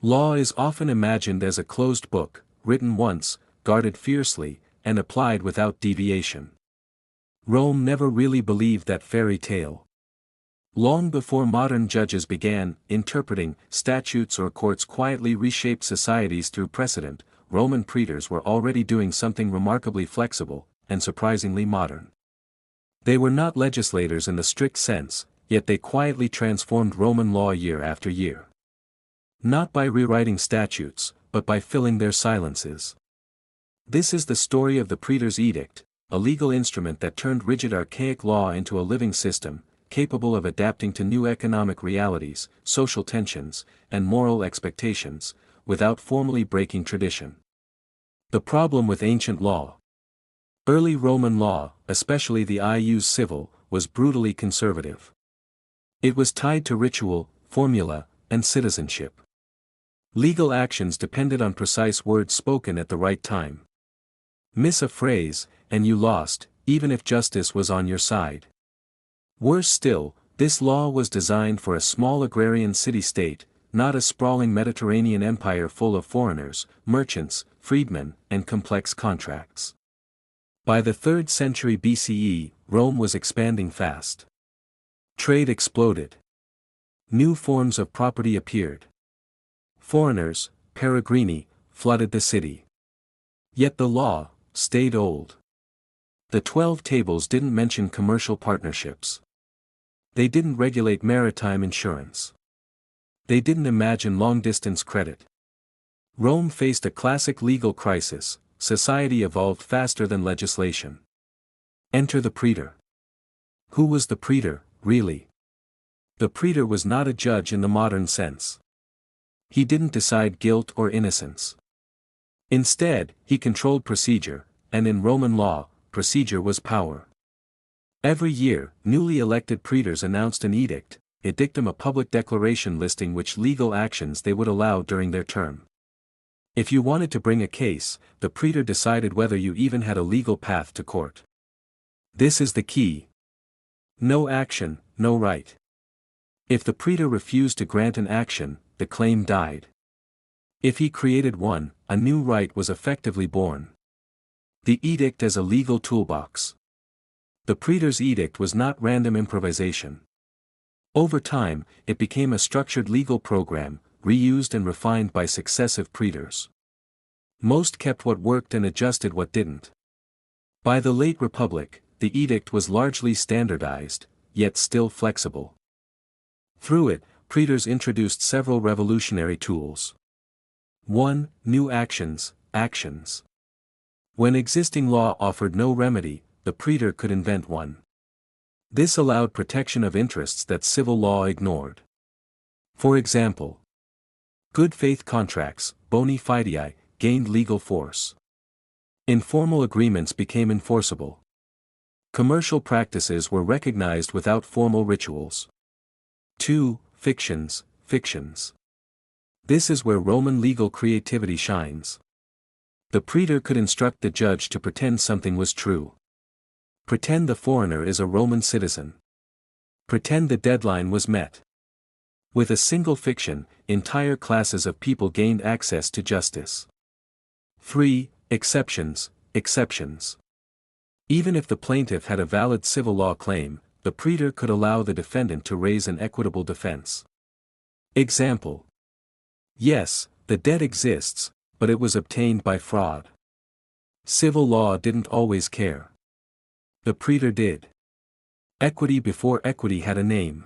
Law is often imagined as a closed book, written once, guarded fiercely, and applied without deviation. Rome never really believed that fairy tale. Long before modern judges began interpreting statutes or courts quietly reshaped societies through precedent, Roman praetors were already doing something remarkably flexible and surprisingly modern. They were not legislators in the strict sense, yet they quietly transformed Roman law year after year. Not by rewriting statutes, but by filling their silences. This is the story of the Praetor's Edict, a legal instrument that turned rigid archaic law into a living system, capable of adapting to new economic realities, social tensions, and moral expectations, without formally breaking tradition. The problem with ancient law. Early Roman law, especially the ius civil, was brutally conservative. It was tied to ritual, formula, and citizenship. Legal actions depended on precise words spoken at the right time. Miss a phrase, and you lost, even if justice was on your side. Worse still, this law was designed for a small agrarian city-state, not a sprawling Mediterranean empire full of foreigners, merchants, freedmen, and complex contracts. By the 3rd century BCE, Rome was expanding fast. Trade exploded. New forms of property appeared. Foreigners, peregrini, flooded the city. Yet the law stayed old. The 12 Tables didn't mention commercial partnerships. They didn't regulate maritime insurance. They didn't imagine long-distance credit. Rome faced a classic legal crisis. Society evolved faster than legislation. Enter the praetor. Who was the praetor, really? The praetor was not a judge in the modern sense. He didn't decide guilt or innocence. Instead, he controlled procedure, and in Roman law, procedure was power. Every year, newly elected praetors announced an edict, edictum, a public declaration listing which legal actions they would allow during their term. If you wanted to bring a case, the praetor decided whether you even had a legal path to court. This is the key. No action, no right. If the praetor refused to grant an action, the claim died. If he created one, a new right was effectively born. The edict as a legal toolbox. The praetor's edict was not random improvisation. Over time, it became a structured legal program, reused and refined by successive praetors. Most kept what worked and adjusted what didn't. By the late Republic, the edict was largely standardized, yet still flexible. Through it, praetors introduced several revolutionary tools. 1. New actions. When existing law offered no remedy, the praetor could invent one. This allowed protection of interests that civil law ignored. For example, good faith contracts, boni fidei, gained legal force. Informal agreements became enforceable. Commercial practices were recognized without formal rituals. 2. Fictions. This is where Roman legal creativity shines. The praetor could instruct the judge to pretend something was true. Pretend the foreigner is a Roman citizen. Pretend the deadline was met. With a single fiction, entire classes of people gained access to justice. 3. Exceptions. Even if the plaintiff had a valid civil law claim, the praetor could allow the defendant to raise an equitable defense. Example. Yes, the debt exists, but it was obtained by fraud. Civil law didn't always care. The praetor did. Equity before equity had a name.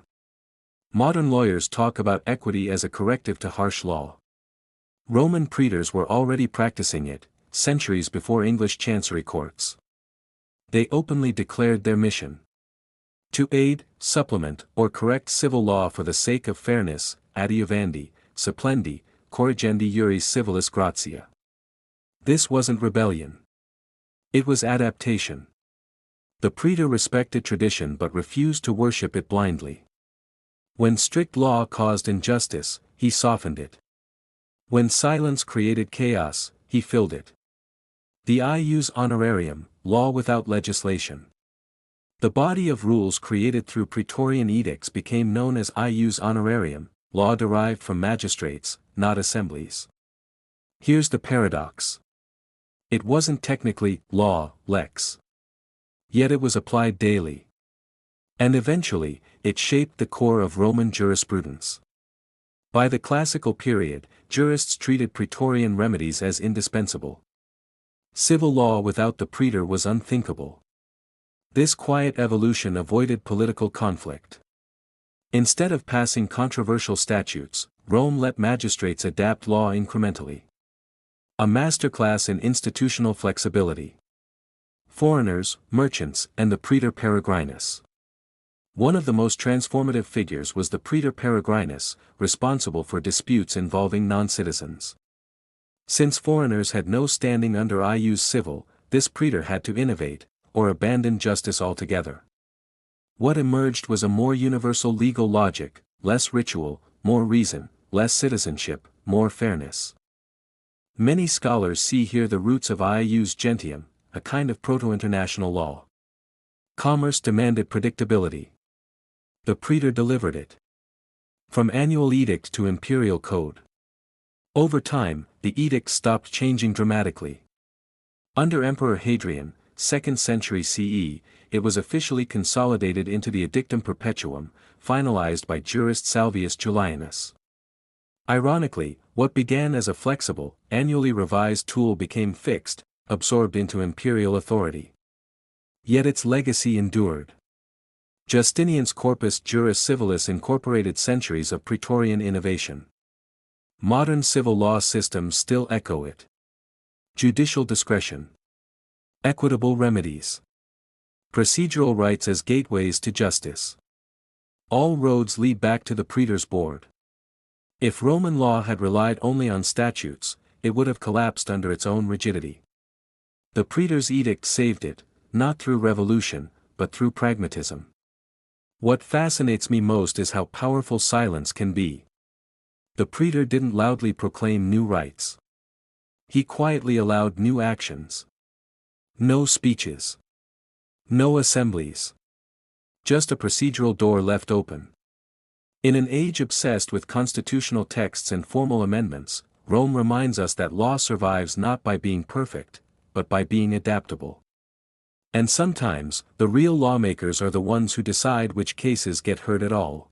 Modern lawyers talk about equity as a corrective to harsh law. Roman praetors were already practicing it, centuries before English chancery courts. They openly declared their mission: to aid, supplement, or correct civil law for the sake of fairness, adiuvandi, supplendi, corrigendi iuris civilis gratia. This wasn't rebellion. It was adaptation. The praetor respected tradition but refused to worship it blindly. When strict law caused injustice, he softened it. When silence created chaos, he filled it. The ius honorarium, law without legislation. The body of rules created through Praetorian edicts became known as ius honorarium, law derived from magistrates, not assemblies. Here's the paradox. It wasn't technically law, lex. Yet it was applied daily. And eventually, it shaped the core of Roman jurisprudence. By the classical period, jurists treated Praetorian remedies as indispensable. Civil law without the praetor was unthinkable. This quiet evolution avoided political conflict. Instead of passing controversial statutes, Rome let magistrates adapt law incrementally. A masterclass in institutional flexibility. Foreigners, merchants, and the Praetor Peregrinus. One of the most transformative figures was the Praetor Peregrinus, responsible for disputes involving non-citizens. Since foreigners had no standing under ius civil, this praetor had to innovate, or abandon justice altogether. What emerged was a more universal legal logic, less ritual, more reason, less citizenship, more fairness. Many scholars see here the roots of ius gentium, a kind of proto-international law. Commerce demanded predictability. The praetor delivered it. From annual edict to imperial code. Over time, the edicts stopped changing dramatically. Under Emperor Hadrian, 2nd century CE, it was officially consolidated into the Edictum Perpetuum, finalized by jurist Salvius Julianus. Ironically, what began as a flexible, annually revised tool became fixed, absorbed into imperial authority. Yet its legacy endured. Justinian's Corpus Juris Civilis incorporated centuries of Praetorian innovation. Modern civil law systems still echo it. Judicial discretion. Equitable remedies. Procedural rights as gateways to justice. All roads lead back to the praetor's board. If Roman law had relied only on statutes, it would have collapsed under its own rigidity. The praetor's edict saved it, not through revolution, but through pragmatism. What fascinates me most is how powerful silence can be. The praetor didn't loudly proclaim new rights. He quietly allowed new actions. No speeches. No assemblies. Just a procedural door left open. In an age obsessed with constitutional texts and formal amendments, Rome reminds us that law survives not by being perfect, but by being adaptable. And sometimes, the real lawmakers are the ones who decide which cases get heard at all.